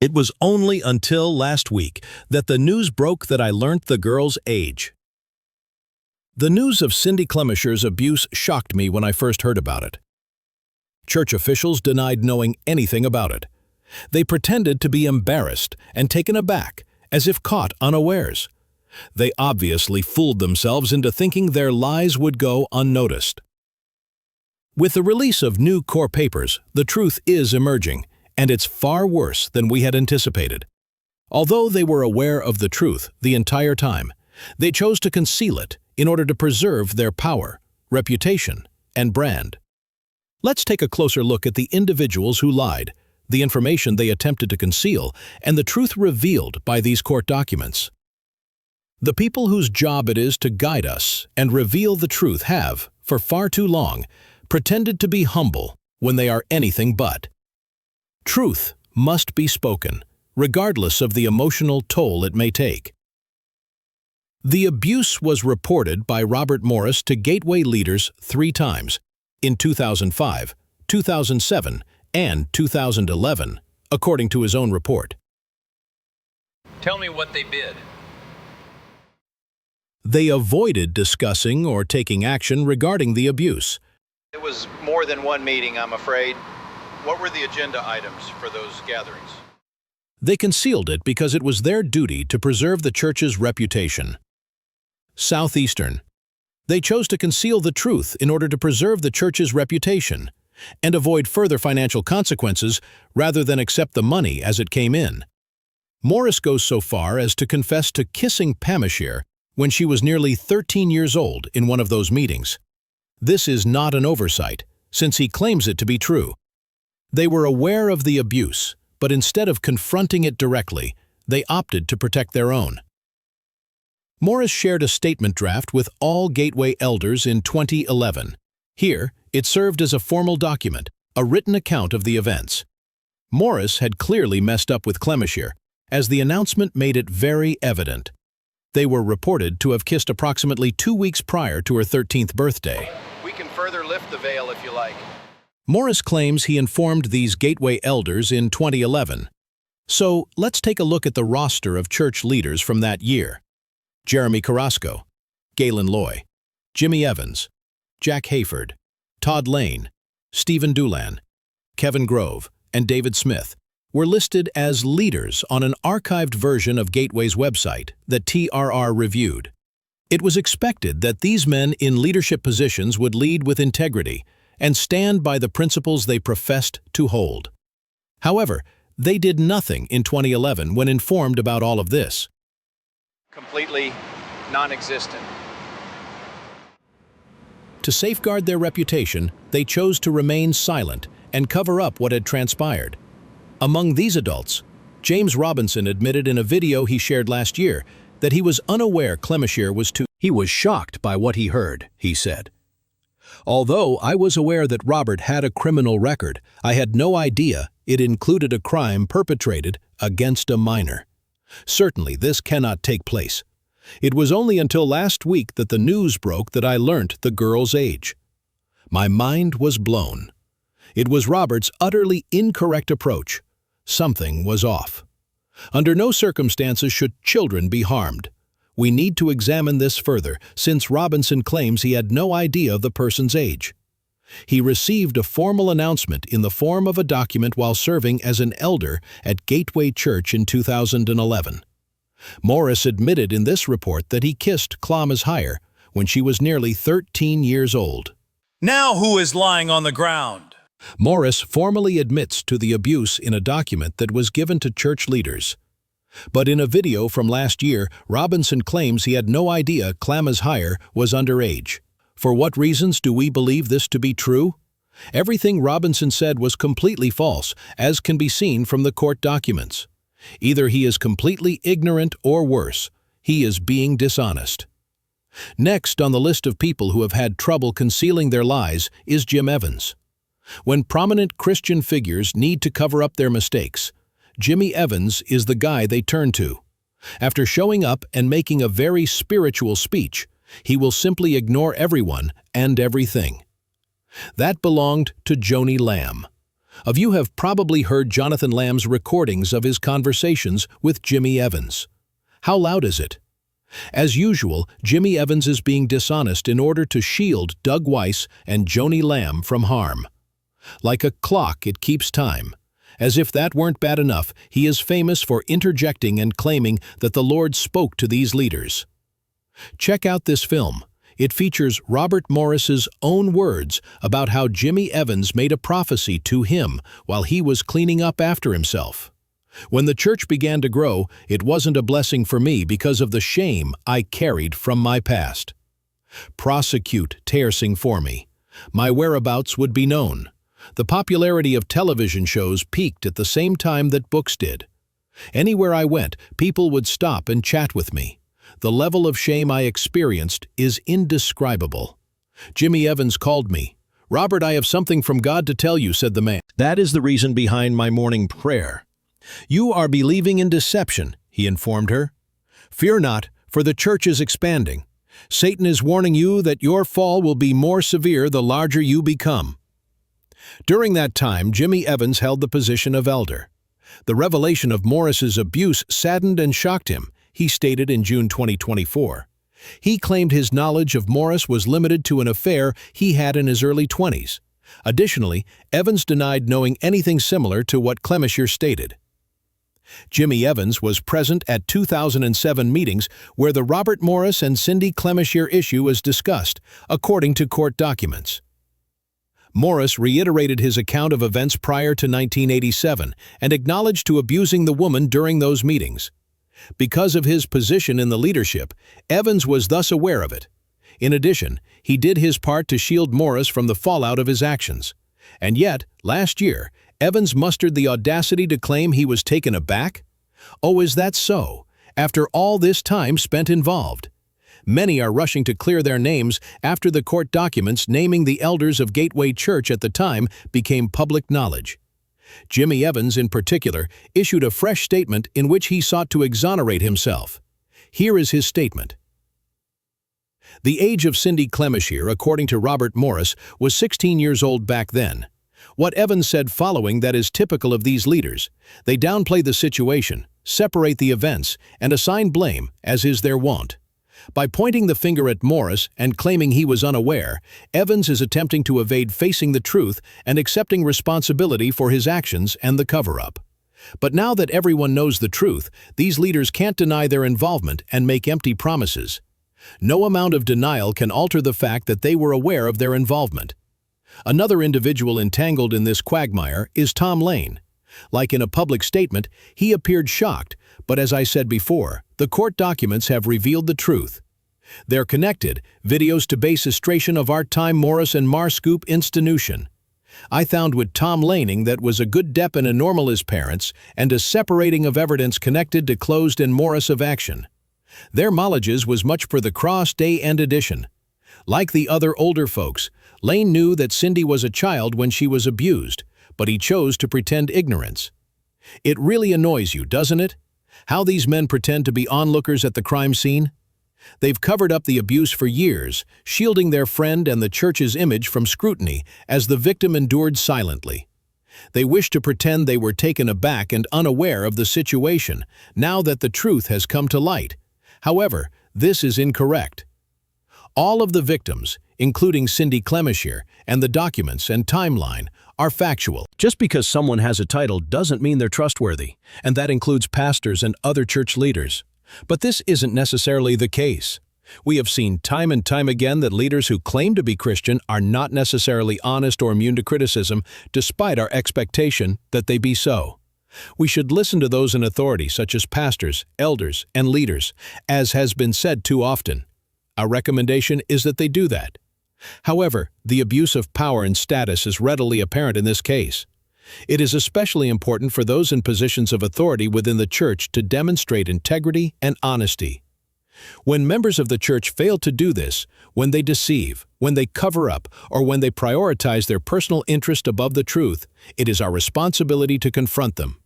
It was only until last week that the news broke that I learned the girl's age. The news of Cindy Clemishire's abuse shocked me when I first heard about it. Church officials denied knowing anything about it. They pretended to be embarrassed and taken aback, as if caught unawares. They obviously fooled themselves into thinking their lies would go unnoticed. With the release of new core papers, the truth is emerging, and it's far worse than we had anticipated. Although they were aware of the truth the entire time, they chose to conceal it in order to preserve their power, reputation, and brand. Let's take a closer look at the individuals who lied, the information they attempted to conceal, and the truth revealed by these court documents. The people whose job it is to guide us and reveal the truth have, for far too long, pretended to be humble when they are anything but. Truth must be spoken, regardless of the emotional toll it may take. The abuse was reported by Robert Morris to Gateway leaders 3 times, in 2005, 2007, and 2011, according to his own report. Tell me what they bid. They avoided discussing or taking action regarding the abuse. It was more than one meeting, I'm afraid. What were the agenda items for those gatherings? They concealed it because it was their duty to preserve the church's reputation. Southeastern. They chose to conceal the truth in order to preserve the church's reputation and avoid further financial consequences rather than accept the money as it came in. Morris goes so far as to confess to kissing Clemishire when she was nearly 13 years old in one of those meetings. This is not an oversight, since he claims it to be true. They were aware of the abuse, but instead of confronting it directly, they opted to protect their own. Morris shared a statement draft with all Gateway elders in 2011. Here, it served as a formal document, a written account of the events. Morris had clearly messed up with Clemishire, as the announcement made it very evident. They were reported to have kissed approximately 2 weeks prior to her 13th birthday. We can further lift the veil if you like. Morris claims he informed these Gateway elders in 2011. So let's take a look at the roster of church leaders from that year. Jeremy Carrasco, Galen Loy, Jimmy Evans, Jack Hayford, Todd Lane, Stephen Doolan, Kevin Grove, and David Smith were listed as leaders on an archived version of Gateway's website that TRR reviewed. It was expected that these men in leadership positions would lead with integrity and stand by the principles they professed to hold. However, they did nothing in 2011 when informed about all of this. Completely non-existent. To safeguard their reputation, they chose to remain silent and cover up what had transpired. Among these adults, James Robinson admitted in a video he shared last year that he was unaware Clemishire was too. He was shocked by what he heard, he said. Although I was aware that Robert had a criminal record, I had no idea it included a crime perpetrated against a minor. Certainly this cannot take place. It was only until last week that the news broke that I learnt the girl's age. My mind was blown. It was Robert's utterly incorrect approach. Something was off. Under no circumstances should children be harmed. We need to examine this further, since Robinson claims he had no idea of the person's age. He received a formal announcement in the form of a document while serving as an elder at Gateway Church in 2011. Morris admitted in this report that he kissed Clemishire when she was nearly 13 years old. Now who is lying on the ground? Morris formally admits to the abuse in a document that was given to church leaders. But in a video from last year, Robinson claims he had no idea Clemishire was underage. For what reasons do we believe this to be true? Everything Robinson said was completely false, as can be seen from the court documents. Either he is completely ignorant or worse, he is being dishonest. Next on the list of people who have had trouble concealing their lies is Jim Evans. When prominent Christian figures need to cover up their mistakes, Jimmy Evans is the guy they turn to. After showing up and making a very spiritual speech, he will simply ignore everyone and everything. That belonged to Joni Lamb. Of you have probably heard Jonathan Lamb's recordings of his conversations with Jimmy Evans. How loud is it? As usual, Jimmy Evans is being dishonest in order to shield Doug Weiss and Joni Lamb from harm. Like a clock, it keeps time. As if that weren't bad enough, he is famous for interjecting and claiming that the Lord spoke to these leaders. Check out this film. It features Robert Morris's own words about how Jimmy Evans made a prophecy to him while he was cleaning up after himself. When the church began to grow, it wasn't a blessing for me because of the shame I carried from my past. Prosecute Tearsing for me. My whereabouts would be known. The popularity of television shows peaked at the same time that books did. Anywhere I went, people would stop and chat with me. The level of shame I experienced is indescribable. Jimmy Evans called me. "Robert, I have something from God to tell you," said the man. "That is the reason behind my morning prayer." "You are believing in deception," he informed her. "Fear not, for the church is expanding. Satan is warning you that your fall will be more severe the larger you become." During that time, Jimmy Evans held the position of elder. The revelation of Morris's abuse saddened and shocked him, he stated in June 2024. He claimed his knowledge of Morris was limited to an affair he had in his early 20s. Additionally, Evans denied knowing anything similar to what Clemishire stated. Jimmy Evans was present at 2007 meetings where the Robert Morris and Cindy Clemishire issue was discussed, according to court documents. Morris reiterated his account of events prior to 1987 and acknowledged to abusing the woman during those meetings. Because of his position in the leadership, Evans was thus aware of it. In addition, he did his part to shield Morris from the fallout of his actions. And yet, last year, Evans mustered the audacity to claim he was taken aback? Oh, is that so? After all this time spent involved? Many are rushing to clear their names after the court documents naming the elders of Gateway Church at the time became public knowledge. Jimmy Evans, in particular, issued a fresh statement in which he sought to exonerate himself. Here is his statement. The age of Cindy Clemishire, according to Robert Morris, was 16 years old back then. What Evans said following that is typical of these leaders. They downplay the situation, separate the events, and assign blame, as is their wont. By pointing the finger at Morris and claiming he was unaware, Evans is attempting to evade facing the truth and accepting responsibility for his actions and the cover-up. But now that everyone knows the truth, these leaders can't deny their involvement and make empty promises. No amount of denial can alter the fact that they were aware of their involvement. Another individual entangled in this quagmire is Tom Lane. Like in a public statement, he appeared shocked, but as I said before, the court documents have revealed the truth. They're connected, videos to basistration of our time Morris and Marscoop institution. I found with Tom Laning that was a good dep in a normal as parents and a separating of evidence connected to closed and Morris of action. Their knowledges was much for the cross day and edition. Like the other older folks, Lane knew that Cindy was a child when she was abused, but he chose to pretend ignorance. It really annoys you, doesn't it? How these men pretend to be onlookers at the crime scene? They've covered up the abuse for years, shielding their friend and the church's image from scrutiny as the victim endured silently. They wish to pretend they were taken aback and unaware of the situation, now that the truth has come to light. However, this is incorrect. All of the victims, including Cindy Clemishire, and the documents and timeline, are factual. Just because someone has a title doesn't mean they're trustworthy, and that includes pastors and other church leaders. But this isn't necessarily the case. We have seen time and time again that leaders who claim to be Christian are not necessarily honest or immune to criticism, despite our expectation that they be so. We should listen to those in authority, such as pastors, elders, and leaders, as has been said too often. Our recommendation is that they do that. However, the abuse of power and status is readily apparent in this case. It is especially important for those in positions of authority within the church to demonstrate integrity and honesty. When members of the church fail to do this, when they deceive, when they cover up, or when they prioritize their personal interest above the truth, it is our responsibility to confront them.